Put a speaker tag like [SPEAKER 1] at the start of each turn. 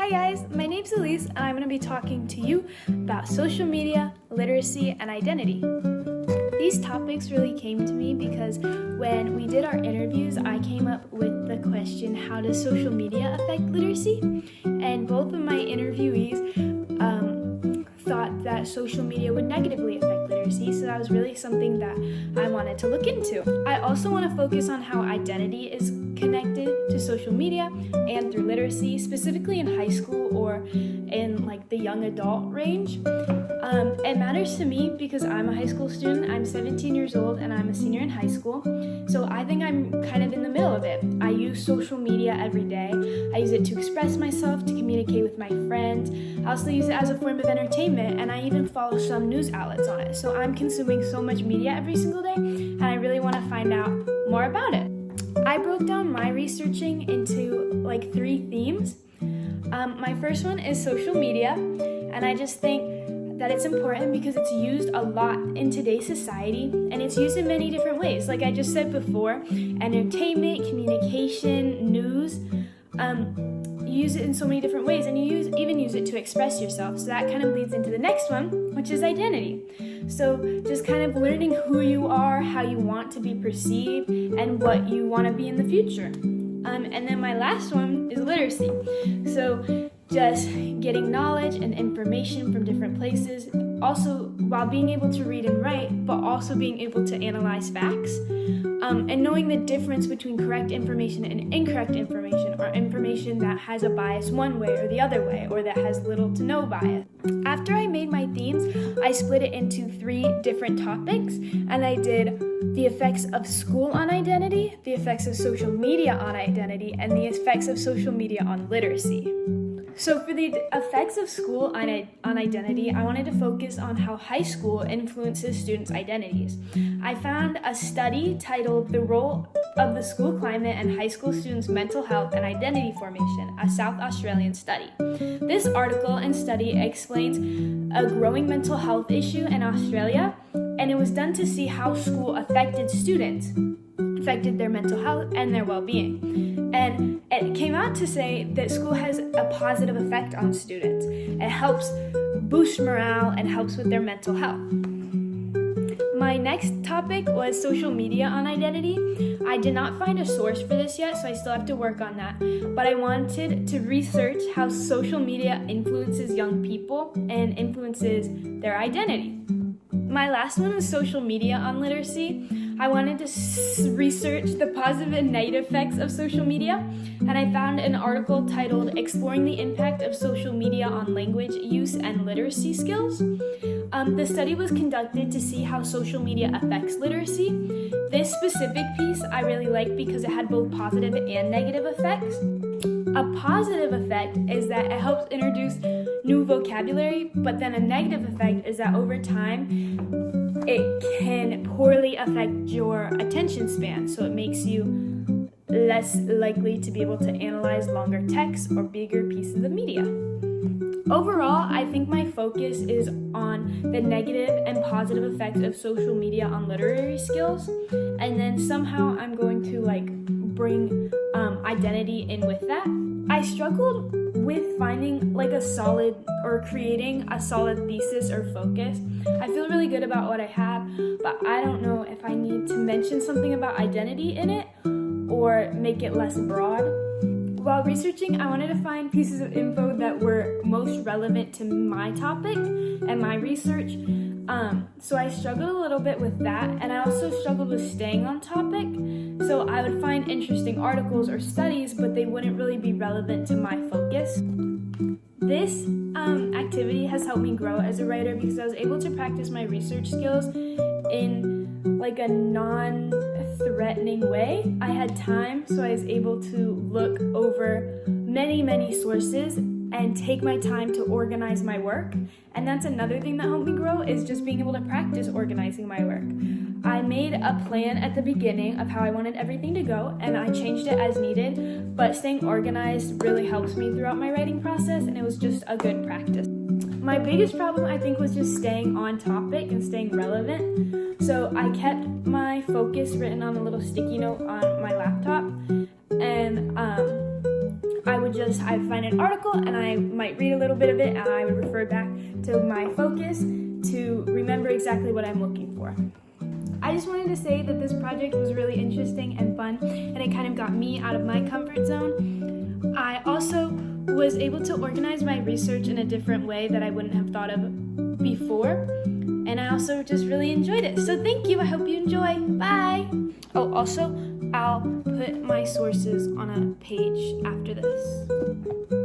[SPEAKER 1] Hi guys, my name's Elise and I'm going to be talking to you about social media, literacy, and identity. These topics really came to me because when we did our interviews, I came up with the question, how does social media affect literacy? And both of my interviewees thought that social media would negatively affect literacy, so that was really something that I wanted to look into. I also want to focus on how identity is connected to social media and through literacy, specifically in high school or in like the young adult range. It matters to me because I'm a high school student. I'm 17 years old and I'm a senior in high school, so I think I'm kind of in the middle of it. I use social media every day. I use it to express myself, to communicate with my friends. I also use it as a form of entertainment, and I even follow some news outlets on it. So I'm consuming so much media every single day, and I really want to find out more about it. I broke down my researching into like 3 themes. My first one is social media, and I just think that it's important because it's used a lot in today's society, and it's used in many different ways. Like I just said before, entertainment, communication, news, you use it in so many different ways, and you even use it to express yourself. So that kind of leads into the next one, which is identity. So just kind of learning who you are, how you want to be perceived, and what you want to be in the future. And then my last one is literacy. So just getting knowledge and information from different places, also while being able to read and write, but also being able to analyze facts, and knowing the difference between correct information and incorrect information, or information that has a bias one way or the other way, or that has little to no bias. After I made my themes, I split it into 3 different topics, and I did the effects of school on identity, the effects of social media on identity, and the effects of social media on literacy. So for the effects of school on identity, I wanted to focus on how high school influences students' identities. I found a study titled The Role of the School Climate and High School Students' Mental Health and Identity Formation, a South Australian study. This article and study explains a growing mental health issue in Australia, and it was done to see how school affected students, affected their mental health and their well-being. And it came out to say that school has a positive effect on students. It helps boost morale and helps with their mental health. My next topic was social media on identity. I did not find a source for this yet, so I still have to work on that. But I wanted to research how social media influences young people and influences their identity. My last one was social media on literacy. I wanted to research the positive and negative effects of social media, and I found an article titled Exploring the Impact of Social Media on Language Use and Literacy Skills. The study was conducted to see how social media affects literacy. This specific piece I really liked because it had both positive and negative effects. A positive effect is that it helps introduce new vocabulary, but then a negative effect is that over time, it can poorly affect your attention span, so it makes you less likely to be able to analyze longer texts or bigger pieces of media. Overall, I think my focus is on the negative and positive effects of social media on literary skills, and then somehow I'm going to bring identity in with that. I struggled with finding creating a solid thesis or focus. I feel really good about what I have, but I don't know if I need to mention something about identity in it or make it less broad. While researching, I wanted to find pieces of info that were most relevant to my topic and my research. So I struggled a little bit with that, and I also struggled with staying on topic. So I would find interesting articles or studies, but they wouldn't really be relevant to my focus. This activity has helped me grow as a writer because I was able to practice my research skills in a non-threatening way. I had time, so I was able to look over many sources and take my time to organize my work. And that's another thing that helped me grow, is just being able to practice organizing my work. I made a plan at the beginning of how I wanted everything to go, and I changed it as needed, but staying organized really helps me throughout my writing process, and it was just a good practice. My biggest problem, I think, was just staying on topic and staying relevant. So I kept my focus written on a little sticky note on my laptop, and I'd find an article and I might read a little bit of it and I would refer back to my focus to remember exactly what I'm looking for. I just wanted to say that this project was really interesting and fun, and it kind of got me out of my comfort zone. I also was able to organize my research in a different way that I wouldn't have thought of before, and I also just really enjoyed it. So thank you. I hope you enjoy. Bye. Oh, also, I'll put my sources on a page after this.